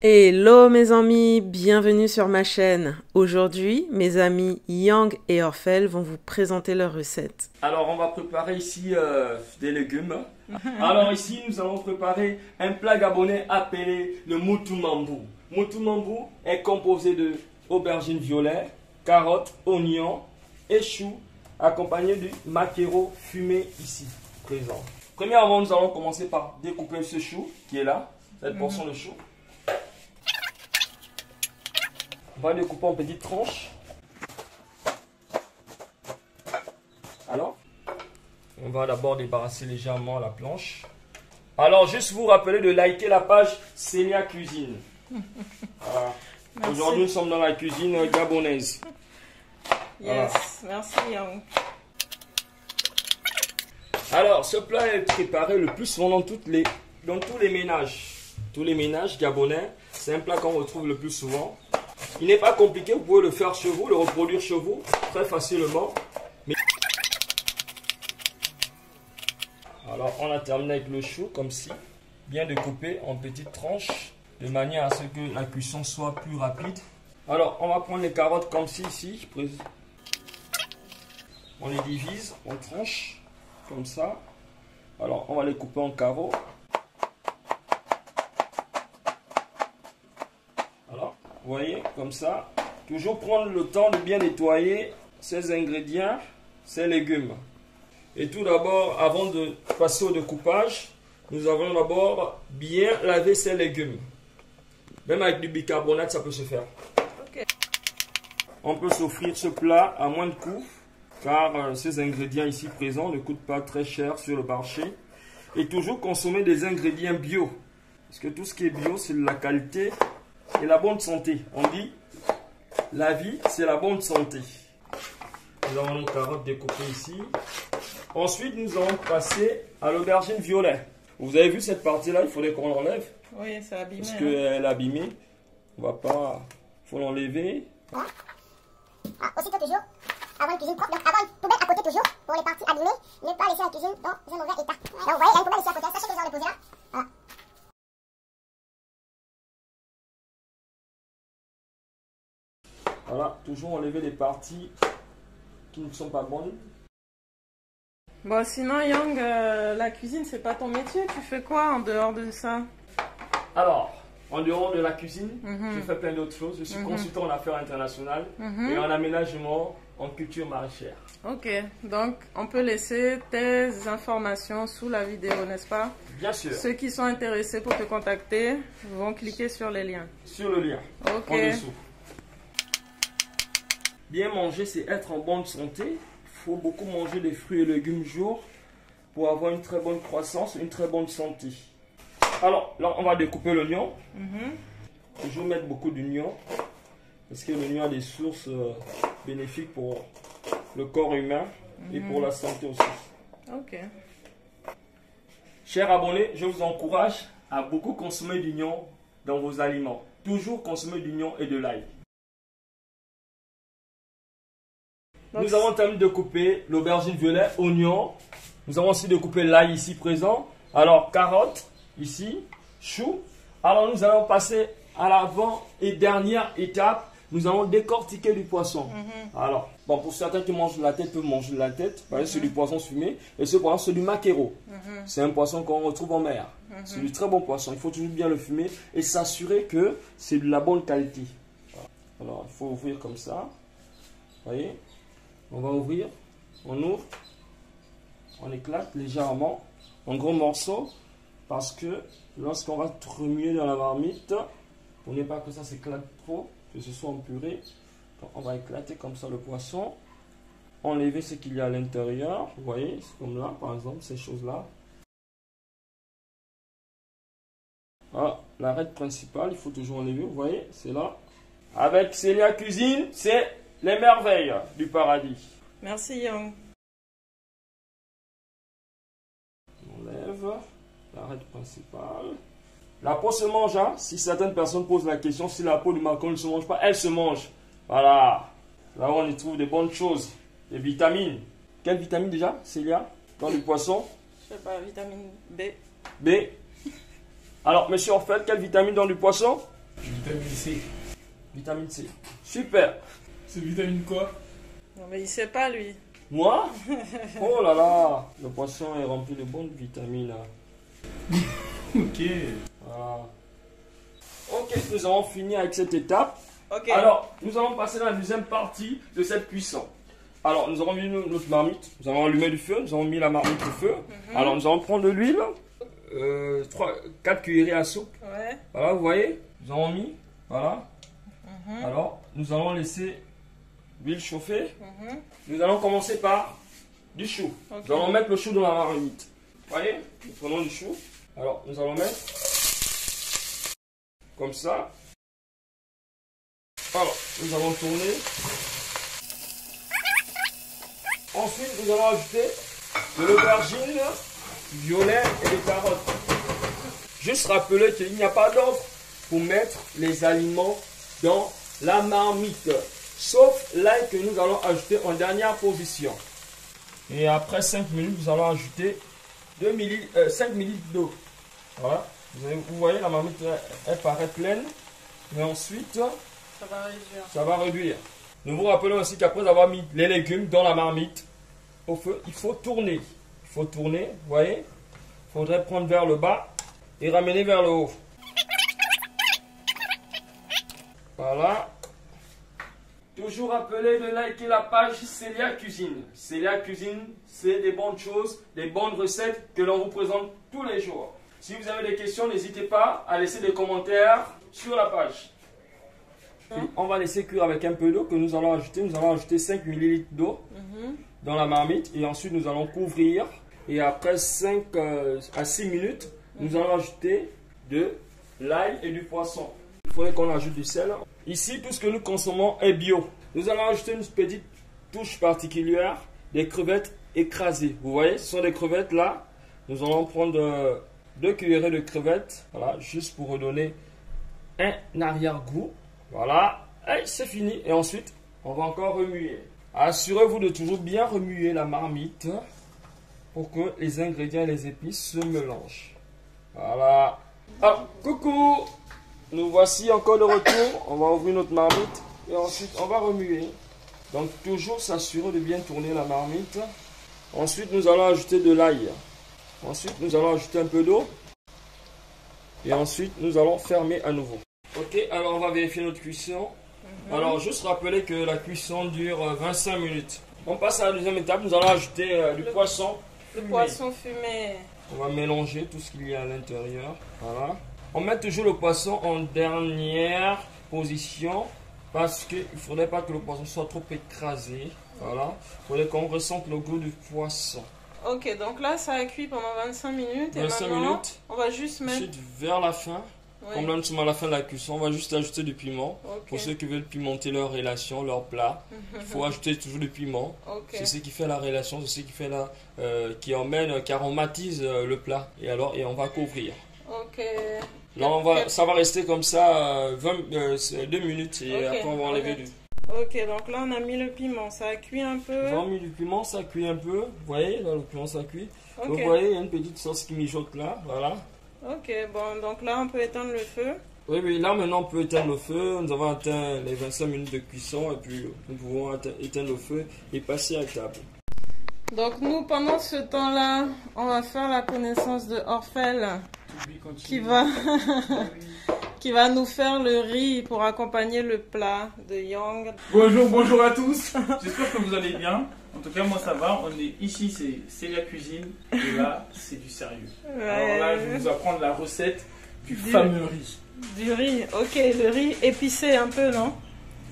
Hello mes amis, bienvenue sur ma chaîne. Aujourd'hui, mes amis Yang et Orfel vont vous présenter leur recette. Alors on va préparer ici des légumes. Alors ici nous allons préparer un plat gabonais appelé le mutumambu. Mutumambu est composé de aubergines violettes, carottes, oignons et choux, accompagné du maquereau fumé ici présent. Premièrement, nous allons commencer par découper ce chou qui est là, cette portion de chou. On va le couper en petites tranches. Alors, on va d'abord débarrasser légèrement la planche. Alors, juste vous rappeler de liker la page Célia Cuisine. Voilà. Aujourd'hui, nous sommes dans la cuisine gabonaise. Yes, voilà. Merci Yang. Alors, ce plat est préparé le plus souvent dans tous les ménages. Tous les ménages gabonais, c'est un plat qu'on retrouve le plus souvent. Il n'est pas compliqué, vous pouvez le faire chez vous, le reproduire chez vous très facilement. Alors on a terminé avec le chou comme ci, bien découpé en petites tranches, de manière à ce que la cuisson soit plus rapide. Alors on va prendre les carottes comme ci, ici. On les divise en tranches, comme ça. Alors on va les couper en carreaux. Vous voyez, comme ça. Toujours prendre le temps de bien nettoyer ces ingrédients, ces légumes. Et tout d'abord, avant de passer au découpage, nous allons d'abord bien laver ces légumes. Même avec du bicarbonate, ça peut se faire. Okay. On peut s'offrir ce plat à moins de coût, car ces ingrédients ici présents ne coûtent pas très cher sur le marché. Et toujours consommer des ingrédients bio. Parce que tout ce qui est bio, c'est de la qualité et la bonne santé. On dit, la vie, c'est la bonne santé. Nous avons nos carottes découpées ici. Ensuite, nous allons passer à l'aubergine violet. Vous avez vu cette partie-là, il faudrait qu'on l'enlève. Oui, c'est abîmé. Parce qu'elle est abîmée. On va pas... Il faut l'enlever. Aussitôt toujours, avoir une cuisine propre, donc avoir une poubelle à côté toujours, pour les parties abîmées, ne pas laisser la cuisine dans un mauvais état. Donc vous voyez, il y a une poubelle ici à côté, sachez que je vais en déposer là. Voilà. Voilà, toujours enlever les parties qui ne sont pas bonnes. Bon, sinon, Yang, la cuisine, c'est pas ton métier. Tu fais quoi en dehors de ça? Alors, en dehors de la cuisine, je fais plein d'autres choses. Je suis consultant en affaires internationales et en aménagement en culture maraîchère. Ok, donc on peut laisser tes informations sous la vidéo, n'est-ce pas? Bien sûr. Ceux qui sont intéressés pour te contacter vont cliquer sur les liens. Sur le lien, en dessous. Bien manger, c'est être en bonne santé. Il faut beaucoup manger des fruits et légumes jour pour avoir une très bonne croissance, une très bonne santé. Alors, là, on va découper l'oignon. Toujours mettre beaucoup d'oignons parce que l'oignon a des sources bénéfiques pour le corps humain et pour la santé aussi. Ok. Chers abonnés, je vous encourage à beaucoup consommer d'oignons dans vos aliments. Toujours consommer d'oignons et de l'ail. Nous avons terminé de couper l'aubergine violet, oignon. Nous avons aussi découpé l'ail ici présent. Alors, carottes, ici, choux. Alors, nous allons passer à l'avant et dernière étape. Nous allons décortiquer du poisson. Alors, bon, pour certains qui mangent de la tête, peuvent manger de la tête. Parce que c'est du poisson fumé. Et ce poisson, c'est du maquereau. C'est un poisson qu'on retrouve en mer. C'est du très bon poisson. Il faut toujours bien le fumer et s'assurer que c'est de la bonne qualité. Voilà. Alors, il faut ouvrir comme ça. Vous voyez? On va ouvrir, on ouvre, on éclate légèrement en gros morceaux parce que lorsqu'on va remuer dans la marmite, pour ne pas que ça s'éclate trop, que ce soit en purée, on va éclater comme ça le poisson, enlever ce qu'il y a à l'intérieur, vous voyez, c'est comme là par exemple, ces choses-là. Voilà, l'arête principale, il faut toujours enlever, vous voyez, c'est là. Avec Célia Cuisine, c'est les merveilles du paradis. Merci Yang. On enlève l'arête principale. La peau se mange, hein? Si certaines personnes posent la question si la peau du macaron ne se mange pas, elle se mange. Voilà. Là où on y trouve des bonnes choses, des vitamines. Quelle vitamine déjà, Célia, dans le poisson? Je sais pas, vitamine B. B. Alors, monsieur Orfel, quelle vitamine dans du poisson? Vitamine C. Vitamine C. Super. C'est vitamine quoi? Non, mais il sait pas, lui. Moi? Oh là là. Le poisson est rempli de bonnes vitamines. Ok. Voilà. Ok, nous avons fini avec cette étape. Ok. Alors, nous allons passer à la deuxième partie de cette cuisson. Alors, nous avons mis notre marmite, nous avons allumé du feu, nous avons mis la marmite au feu. Alors, nous allons prendre de l'huile, 4 cuillerées à soupe. Ouais. Voilà, vous voyez, nous avons mis, voilà. Alors, nous allons laisser l'huile chauffer. Nous allons commencer par du chou. Ok. Nous allons mettre le chou dans la marmite. Vous voyez, nous prenons du chou. Alors, nous allons mettre comme ça. Alors, nous allons tourner. Ensuite, nous allons ajouter de l'aubergine, du violet et des carottes. Juste rappeler qu'il n'y a pas d'ordre pour mettre les aliments dans la marmite. Sauf l'ail que nous allons ajouter en dernière position. Et après 5 minutes, nous allons ajouter 5 ml d'eau. Voilà. Vous voyez, la marmite, elle paraît pleine. Mais ensuite, Ça va réduire. ça va réduire. Nous vous rappelons aussi qu'après avoir mis les légumes dans la marmite au feu, il faut tourner. Il faut tourner, vous voyez. Il faudrait prendre vers le bas et ramener vers le haut. Voilà. Toujours rappeler de liker la page Célia Cuisine. Célia Cuisine, c'est des bonnes choses, des bonnes recettes que l'on vous présente tous les jours. Si vous avez des questions, n'hésitez pas à laisser des commentaires sur la page. Puis, on va laisser cuire avec un peu d'eau que nous allons ajouter. Nous allons ajouter 5 ml d'eau dans la marmite et ensuite nous allons couvrir. Et après 5 à 6 minutes, nous allons ajouter de l'ail et du poisson. Il faudrait qu'on ajoute du sel. Ici, tout ce que nous consommons est bio. Nous allons ajouter une petite touche particulière, des crevettes écrasées. Vous voyez, ce sont des crevettes là. Nous allons prendre 2 cuillerées de crevettes, voilà, juste pour redonner un arrière-goût. Voilà, et c'est fini. Et ensuite, on va encore remuer. Assurez-vous de toujours bien remuer la marmite pour que les ingrédients et les épices se mélangent. Voilà. Alors, coucou! Nous voici encore de retour. On va ouvrir notre marmite et ensuite on va remuer. Donc, toujours s'assurer de bien tourner la marmite. Ensuite, nous allons ajouter de l'ail. Ensuite, nous allons ajouter un peu d'eau. Et ensuite, nous allons fermer à nouveau. Ok, alors on va vérifier notre cuisson. Alors, juste rappeler que la cuisson dure 25 minutes. On passe à la deuxième étape. Nous allons ajouter du poisson. Le poisson fumé. On va mélanger tout ce qu'il y a à l'intérieur. Voilà. On met toujours le poisson en dernière position parce qu'il ne faudrait pas que le poisson soit trop écrasé. Voilà. Il faudrait qu'on ressente le goût du poisson. Ok, donc là, ça a cuit pendant 25 minutes. Et 25 maintenant, minutes. on va juste mettre... Ensuite, vers la fin, comme là nous sommes à la fin de la cuisson, on va juste ajouter du piment. Ok. Pour ceux qui veulent pimenter leur relation, leur plat, il faut ajouter toujours du piment. Ok. C'est ce qui fait la relation, c'est ce qui fait qui emmène, qui aromatise le plat. Et on va couvrir. Ok. Là, ça va rester comme ça 2 minutes et Ok, après on va enlever ok. du. Ok, donc là, on a mis le piment. Ça a cuit un peu. Nous avons mis du piment, ça cuit un peu. Vous voyez, là le piment ça cuit. Ok. Vous voyez, il y a une petite sauce qui mijote là. Voilà. Ok, bon, donc là, on peut éteindre le feu. Oui, oui, là maintenant on peut éteindre le feu. Nous avons atteint les 25 minutes de cuisson et puis nous pouvons éteindre le feu et passer à table. Donc nous, pendant ce temps-là, on va faire la connaissance de Orphel qui va, qui va nous faire le riz pour accompagner le plat de Yang. Bonjour à tous. J'espère que vous allez bien. En tout cas, moi ça va. On est ici, c'est la cuisine. Et là, c'est du sérieux. Alors là, je vais vous apprendre la recette du fameux riz. Du riz, ok, le riz épicé un peu, non?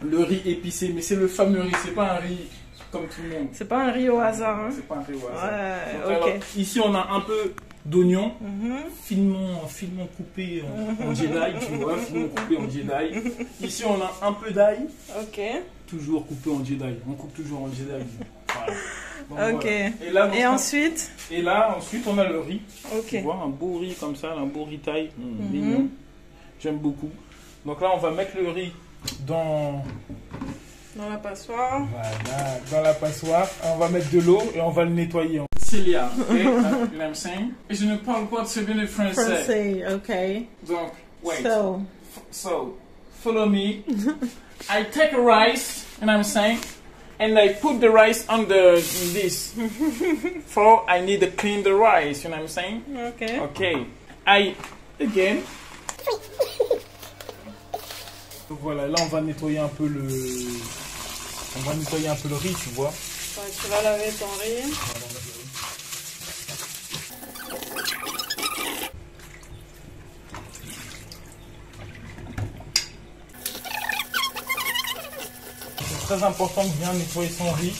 Le riz épicé, mais c'est le fameux riz. C'est pas un riz comme tout le monde. C'est pas un riz au hasard, hein? C'est pas un riz au hasard. Ouais, Donc, ok. alors, ici, on a un peu d'oignon, finement coupé en Jedi, tu vois, finement coupé en Jedi. Ici, on a un peu d'ail, Ok, toujours coupé en Jedi. On coupe toujours en Jedi. Voilà. Donc, ok. voilà. Et ensuite? Et là, ensuite, on a le riz. Ok. Tu vois, un beau riz comme ça, un beau riz taille, mignon. J'aime beaucoup. Donc là, on va mettre le riz dans Dans la passoire. Voilà, dans la passoire. On va mettre de l'eau et on va le nettoyer. Célia, et je ne parle pas très bien le français. Français, ok. Donc, wait. So, So, follow me. I take a rice, you know what I'm saying? And I put the rice under this. For I need to clean the rice, you know what I'm saying? Okay. Okay. Again. Donc voilà, là on va nettoyer un peu le... On va nettoyer un peu le riz, tu vois. Ouais, tu vas laver ton riz. C'est très important de bien nettoyer son riz.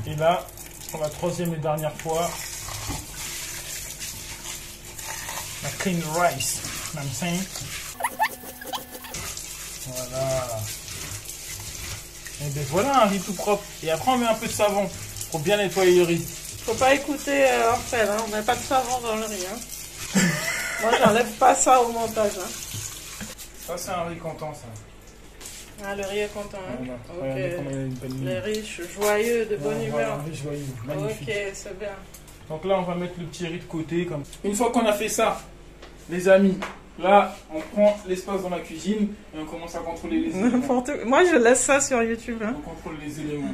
Et là, pour la troisième et dernière fois, la clean rice. You know what I'm saying? Voilà. Et bien voilà un riz tout propre. Et après on met un peu de savon pour bien nettoyer le riz. Faut pas écouter Orphel, hein. On met pas de savon dans le riz. Hein. Moi j'enlève pas ça au montage. Hein. Ça c'est un riz content ça. Ah, le riz est content. Hein. Voilà. Ok. Les riches, joyeux, de bonne humeur. Un riz joyeux, magnifique. Ok, c'est bien. Donc là on va mettre le petit riz de côté. Comme... Une fois qu'on a fait ça, les amis, là on prend l'espace dans la cuisine et on commence à contrôler les éléments. Moi je laisse ça sur YouTube. Hein. On contrôle les éléments.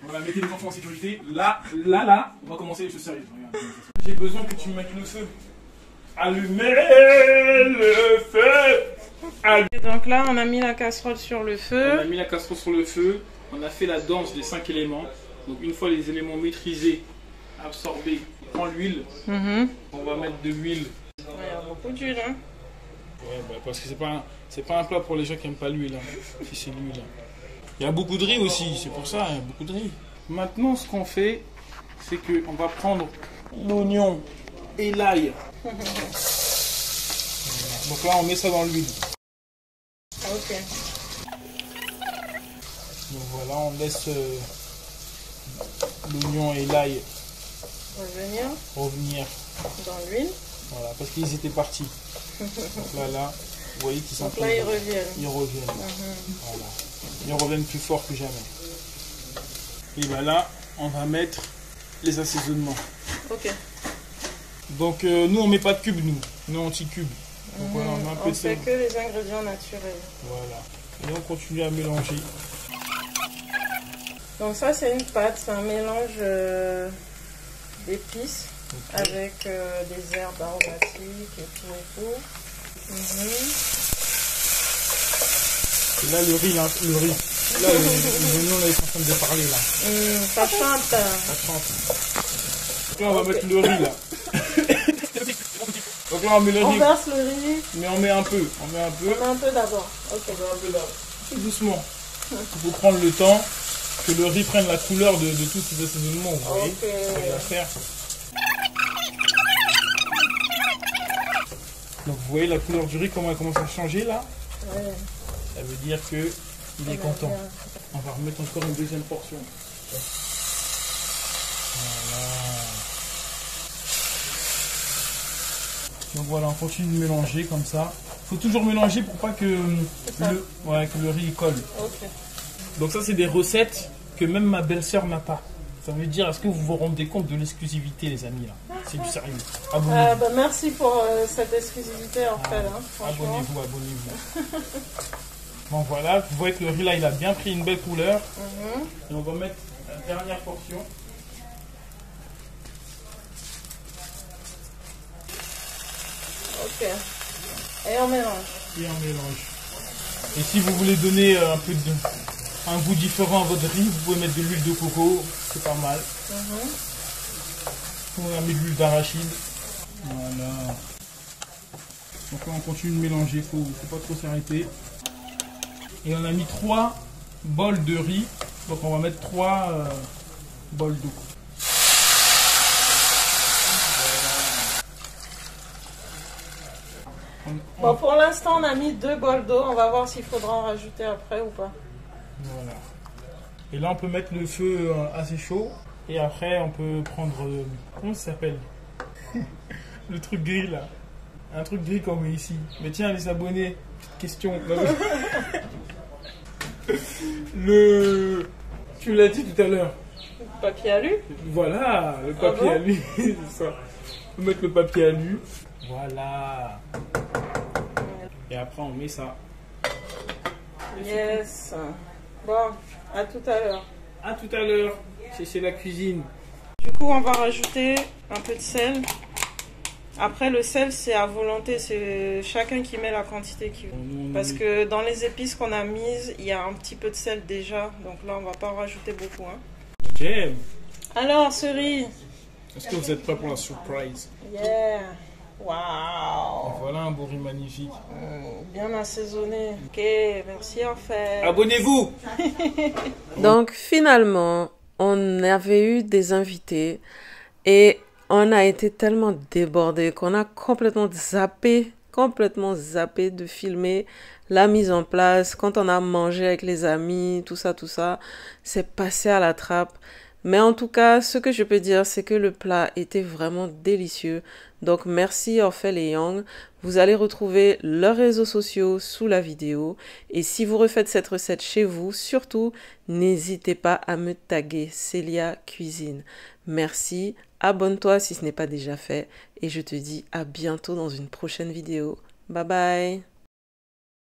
Voilà, mettez les enfants en sécurité. Là, on va commencer les choses sérieuses. J'ai besoin que tu mettes le feu. Allumez le feu. Et donc là, on a mis la casserole sur le feu. On a mis la casserole sur le feu. On a fait la danse des 5 éléments. Donc une fois les éléments maîtrisés, absorbés, on prend l'huile. On va mettre de l'huile. Il y a beaucoup d'huile. Hein. Ouais, bah parce que c'est pas un plat pour les gens qui n'aiment pas l'huile. Hein, si c'est l'huile. Il y a beaucoup de riz aussi, c'est pour ça, il y a beaucoup de riz. Maintenant, ce qu'on fait, c'est qu'on va prendre l'oignon et l'ail. Donc là, on met ça dans l'huile. Ok. Donc voilà, on laisse l'oignon et l'ail revenir dans l'huile. Voilà, parce qu'ils étaient partis. Donc là, vous voyez qu'ils sont... Donc là, ils reviennent. Ils reviennent. Voilà. Ils reviennent plus fort que jamais. Et bien là, on va mettre les assaisonnements. Ok. Donc nous, on met pas de cubes, nous on cube. Donc voilà, on met un peu de fait que les ingrédients naturels. Voilà. Et on continue à mélanger. Donc ça, c'est une pâte, c'est un mélange d'épices avec des herbes aromatiques et tout. Et là, le riz. Là, l'oignon, là, ils sont en train de parler, là. Ça chante. Ça chante. Donc là, on va mettre le riz, là. Donc là, on met le riz. On verse le riz. Mais on met un peu. On met un peu d'abord. Ok. On met un peu d'abord. Tout doucement. Il faut prendre le temps que le riz prenne la couleur de tous ces assaisonnements. Vous voyez ce qu'on va faire. Donc vous voyez la couleur du riz, comment elle commence à changer là. Ouais. Ça veut dire qu'il est content. Bien. On va remettre encore une deuxième portion. Voilà. Donc voilà, on continue de mélanger comme ça. Il faut toujours mélanger pour pas que le riz colle. Okay. Donc ça, c'est des recettes que même ma belle-sœur n'a pas. Ça veut dire, est-ce que vous vous rendez compte de l'exclusivité, les amis là? C'est du sérieux. Abonnez-vous. Bah, merci pour cette exclusivité en fait. Hein, abonnez-vous. Bon voilà, vous voyez que le riz là, il a bien pris une belle couleur. Et on va mettre la dernière portion. Ok. Et on mélange. Et si vous voulez donner un goût différent à votre riz, vous pouvez mettre de l'huile de coco, c'est pas mal. On a mis de l'huile d'arachide. Voilà. Donc là on continue de mélanger, faut pas trop s'arrêter. Et on a mis 3 bols de riz, donc on va mettre 3 bols d'eau. Bon, pour l'instant on a mis 2 bols d'eau, on va voir s'il faudra en rajouter après ou pas. Voilà. Et là on peut mettre le feu assez chaud. Et après on peut prendre... comment ça s'appelle? Le truc gris là. Un truc gris qu'on met ici. Mais tiens les abonnés, question. Tu l'as dit tout à l'heure. Papier alu. Voilà, le papier alu. C'est ça. On va mettre le papier alu. Voilà. Et après, on met ça. Yes. Bon, à tout à l'heure. À tout à l'heure, c'est la cuisine. Du coup, on va rajouter un peu de sel. Après, le sel, c'est à volonté. C'est chacun qui met la quantité qu'il veut. Parce que dans les épices qu'on a mises, il y a un petit peu de sel déjà. Donc là, on va pas en rajouter beaucoup. Hein. J'aime. Alors, ce riz. Est-ce que vous êtes prêts pour la surprise? Yeah. Waouh. Voilà un beau riz magnifique. Bien assaisonné. Ok, merci Orphelle. Abonnez-vous. Donc finalement, on avait eu des invités et on a été tellement débordés qu'on a complètement zappé de filmer la mise en place. Quand on a mangé avec les amis, tout ça, c'est passé à la trappe. Mais en tout cas, ce que je peux dire, c'est que le plat était vraiment délicieux. Donc merci Orphelle et Yang. Vous allez retrouver leurs réseaux sociaux sous la vidéo. Et si vous refaites cette recette chez vous, surtout, n'hésitez pas à me taguer Célia Cuisine. Merci, abonne-toi si ce n'est pas déjà fait. Et je te dis à bientôt dans une prochaine vidéo. Bye bye.